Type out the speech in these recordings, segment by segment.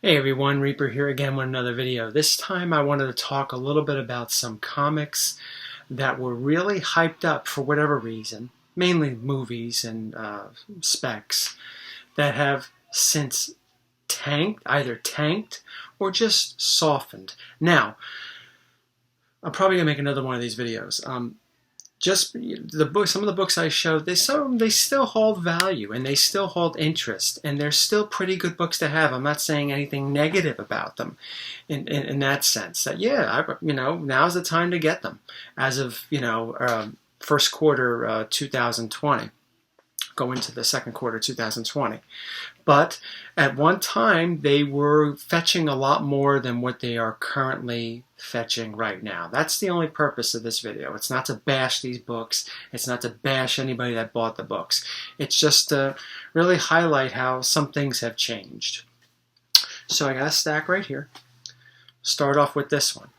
Hey everyone, Reaper here again with another video. This time I wanted to talk a little bit about some comics that were really hyped up for whatever reason, mainly movies and specs, that have since either tanked or just softened. Now, I'm probably going to make another one of these videos. Just the book, some of the books I showed, they still hold value and they still hold interest, and they're still pretty good books to have. I'm not saying anything negative about them, in that sense. That now's the time to get them. As of first quarter 2020, go into the second quarter 2020. But at one time, they were fetching a lot more than what they are currently fetching right now. That's the only purpose of this video. It's not to bash these books. It's not to bash anybody that bought the books. It's just to really highlight how some things have changed. So I got a stack right here. Start off with this one.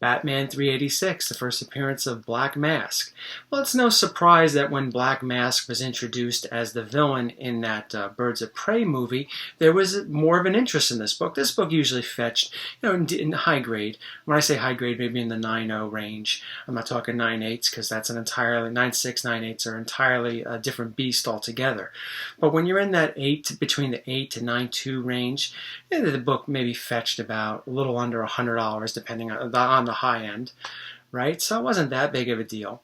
Batman 386, the first appearance of Black Mask. Well, it's no surprise that when Black Mask was introduced as the villain in that Birds of Prey movie, there was more of an interest in this book. This book usually fetched, in high grade. When I say high grade, maybe in the 9.0 range. I'm not talking 9.8s because that's an entirely 9.6, 9.8s are entirely a different beast altogether. But when you're in that between the 8 to 9.2 range, the book maybe fetched about a little under $100, depending on the high end, right? So it wasn't that big of a deal.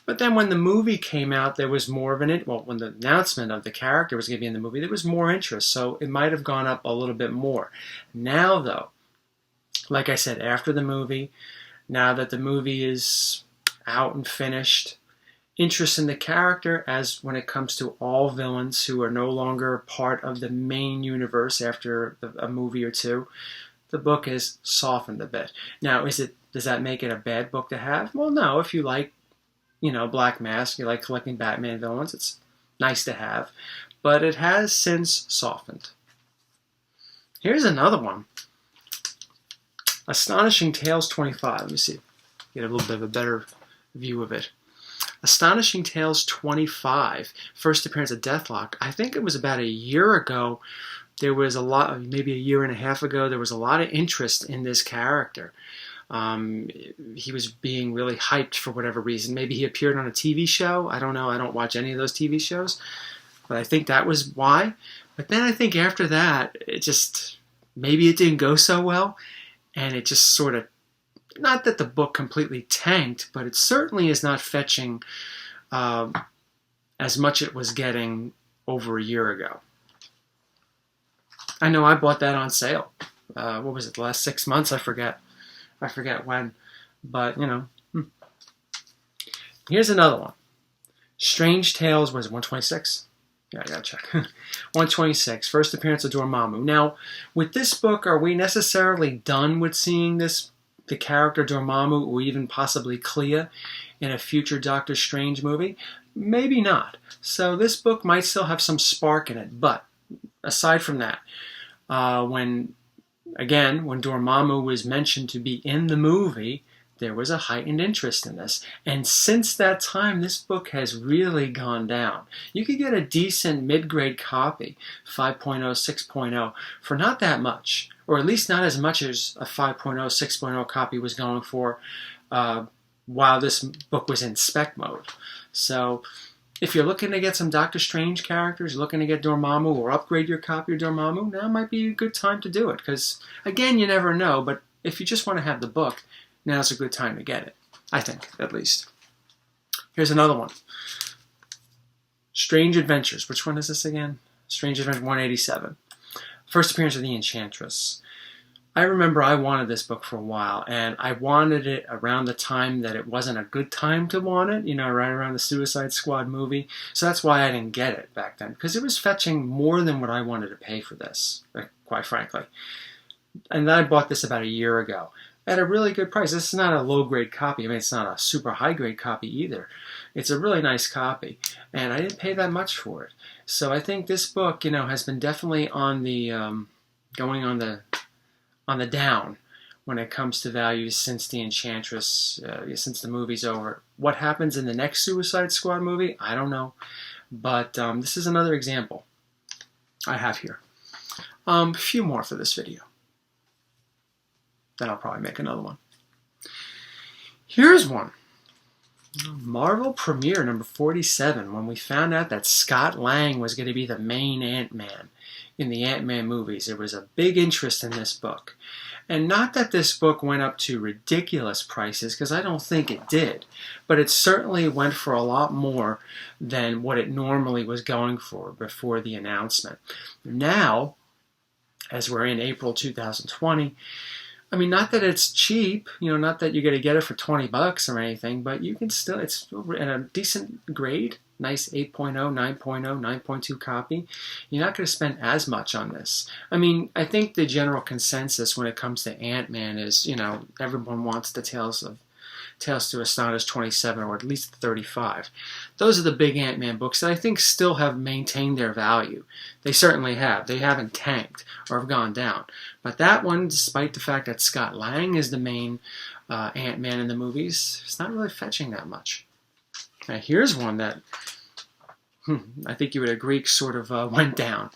But then when the movie came out, there was more of when the announcement of the character was going to be in the movie, there was more interest. So it might have gone up a little bit more. Now, though, like I said, after the movie, now that the movie is out and finished, interest in the character, as when it comes to all villains who are no longer part of the main universe after a movie or two, the book has softened a bit. Now, does that make it a bad book to have? Well, no. If you like, Black Mask, you like collecting Batman villains, it's nice to have. But it has since softened. Here's another one. Astonishing Tales 25. Let me see. Get a little bit of a better view of it. Astonishing Tales 25, first appearance of Deathlock. I think it was about a year ago. There was maybe a year and a half ago, there was a lot of interest in this character. He was being really hyped for whatever reason. Maybe he appeared on a TV show. I don't know. I don't watch any of those TV shows. But I think that was why. But then I think after that, maybe it didn't go so well. And it just sort of, not that the book completely tanked, but it certainly is not fetching as much it was getting over a year ago. I know I bought that on sale. What was it, the last 6 months? I forget when. But, Here's another one. Strange Tales, was it 126? Yeah, I gotta check. 126, first appearance of Dormammu. Now, with this book, are we necessarily done with seeing the character Dormammu, or even possibly Clea, in a future Doctor Strange movie? Maybe not. So this book might still have some spark in it, but aside from that, when Dormammu was mentioned to be in the movie, there was a heightened interest in this. And since that time, this book has really gone down. You could get a decent mid-grade copy, 5.0, 6.0, for not that much, or at least not as much as a 5.0, 6.0 copy was going for while this book was in spec mode. So if you're looking to get some Doctor Strange characters, looking to get Dormammu or upgrade your copy of Dormammu, now might be a good time to do it. Because, again, you never know, but if you just want to have the book, now's a good time to get it. I think, at least. Here's another one. Strange Adventures. Which one is this again? Strange Adventures 187. First appearance of the Enchantress. I remember I wanted this book for a while, and I wanted it around the time that it wasn't a good time to want it, right around the Suicide Squad movie. So that's why I didn't get it back then, because it was fetching more than what I wanted to pay for this, quite frankly. And then I bought this about a year ago at a really good price. This is not a low-grade copy. I mean, it's not a super high-grade copy either. It's a really nice copy, and I didn't pay that much for it. So I think this book, has been definitely on the going on the down when it comes to values since the Enchantress, since the movie's over. What happens in the next Suicide Squad movie, I don't know. But this is another example I have here. A few more for this video. Then I'll probably make another one. Here's one. Marvel Premiere number 47, when we found out that Scott Lang was going to be the main Ant-Man in the Ant-Man movies. There was a big interest in this book. And not that this book went up to ridiculous prices, because I don't think it did, but it certainly went for a lot more than what it normally was going for before the announcement. Now, as we're in April 2020, I mean, not that it's cheap, not that you're going to get it for 20 bucks or anything, but you can still, it's in a decent grade, nice 8.0, 9.0, 9.2 copy. You're not going to spend as much on this. I mean, I think the general consensus when it comes to Ant-Man is, everyone wants the Tales to Astonish 27, or at least 35. Those are the big Ant-Man books that I think still have maintained their value. They certainly have. They haven't tanked or have gone down. But that one, despite the fact that Scott Lang is the main Ant-Man in the movies, it's not really fetching that much. Now here's one that I think you would agree sort of went down.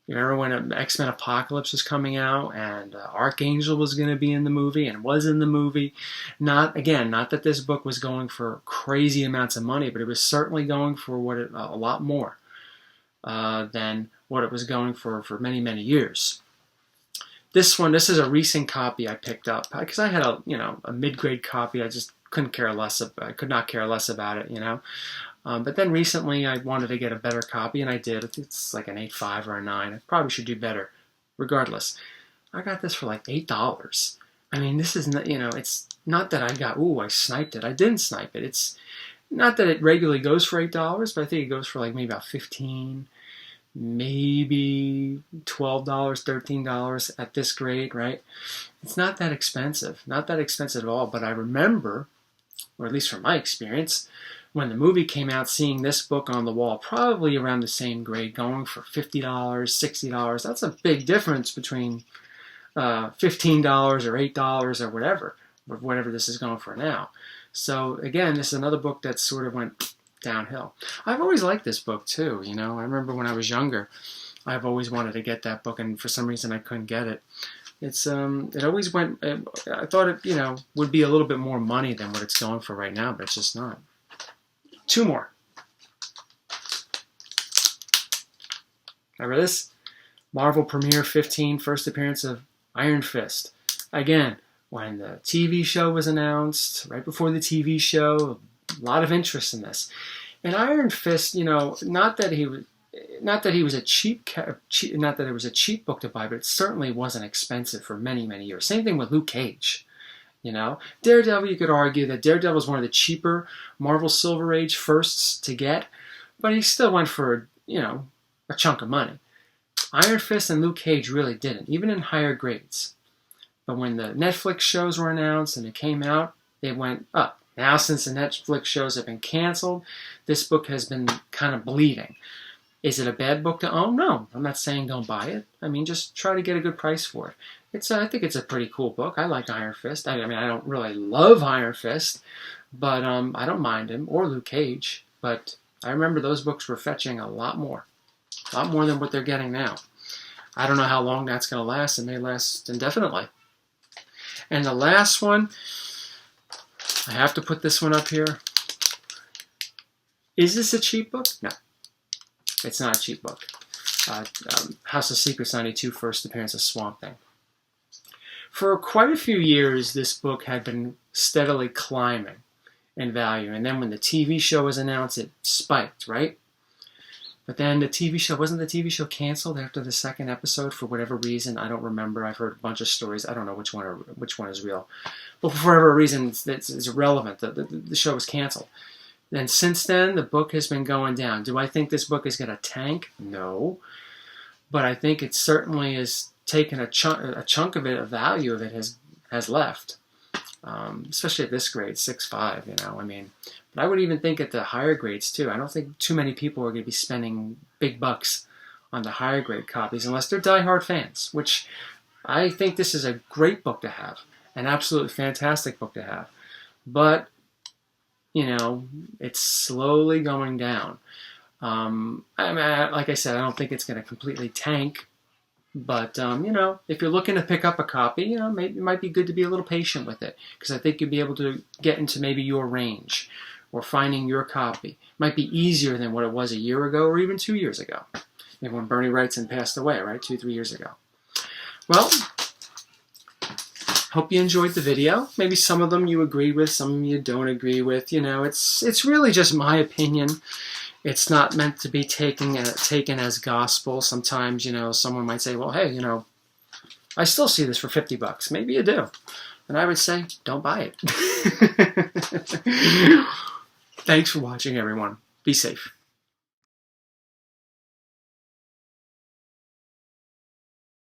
You remember when X-Men Apocalypse was coming out and Archangel was going to be in the movie and was in the movie? Not that this book was going for crazy amounts of money, but it was certainly going for a lot more than what it was going for many, many years. This is a recent copy I picked up because I had a mid-grade copy. I just couldn't care less. I could not care less about it, But then recently I wanted to get a better copy, and I did. It's like an 8.5 or a 9. I probably should do better. Regardless, I got this for like $8. I mean, this is not, it's not that I sniped it. I didn't snipe it. It's not that it regularly goes for $8, but I think it goes for like maybe about $15, maybe $12, $13 at this grade, right? It's not that expensive. Not that expensive at all, but I remember, or at least from my experience, when the movie came out, seeing this book on the wall, probably around the same grade, going for $50, $60. That's a big difference between $15 or $8 or whatever this is going for now. So again, this is another book that sort of went downhill. I've always liked this book too. I remember when I was younger, I've always wanted to get that book, and for some reason I couldn't get it. It always went. I thought it, would be a little bit more money than what it's going for right now, but it's just not. Two more. Remember this? Marvel Premiere 15, first appearance of Iron Fist. Again, when the TV show was announced, right before the TV show, a lot of interest in this. And Iron Fist, not that it was a cheap book to buy, but it certainly wasn't expensive for many, many years. Same thing with Luke Cage. Daredevil, you could argue that Daredevil is one of the cheaper Marvel Silver Age firsts to get, but he still went for, a chunk of money. Iron Fist and Luke Cage really didn't, even in higher grades. But when the Netflix shows were announced and it came out, it went up. Now, since the Netflix shows have been canceled, this book has been kind of bleeding. Is it a bad book to own? No, I'm not saying don't buy it. I mean, just try to get a good price for it. I think it's a pretty cool book. I like Iron Fist. I mean, I don't really love Iron Fist, but I don't mind him, or Luke Cage. But I remember those books were fetching a lot more than what they're getting now. I don't know how long that's going to last. It may last indefinitely. And the last one, I have to put this one up here. Is this a cheap book? No, it's not a cheap book. House of Secrets 92, first appearance of Swamp Thing. For quite a few years, this book had been steadily climbing in value. And then when the TV show was announced, it spiked, right? But then wasn't the TV show canceled after the second episode for whatever reason? I don't remember. I've heard a bunch of stories. I don't know which one is real. But for whatever reason, it's irrelevant. The show was canceled. Then since then, the book has been going down. Do I think this book is going to tank? No. But I think it certainly is taken a chunk of it, a value of it has left, especially at this grade, 6.5. I mean, but I would even think at the higher grades too. I don't think too many people are going to be spending big bucks on the higher grade copies unless they're diehard fans. Which I think this is a great book to have, an absolutely fantastic book to have, but it's slowly going down. Like I said, I don't think it's going to completely tank. But, if you're looking to pick up a copy, maybe it might be good to be a little patient with it, because I think you'll be able to get into maybe your range or finding your copy. Might be easier than what it was a year ago or even 2 years ago. Maybe when Bernie Wrightson passed away, right? 2-3 years ago. Well, hope you enjoyed the video. Maybe some of them you agree with, some of them you don't agree with. It's really just my opinion. It's not meant to be taken as gospel. Sometimes, someone might say, well, hey, I still see this for $50. Maybe you do. And I would say, don't buy it. Thanks for watching, everyone. Be safe.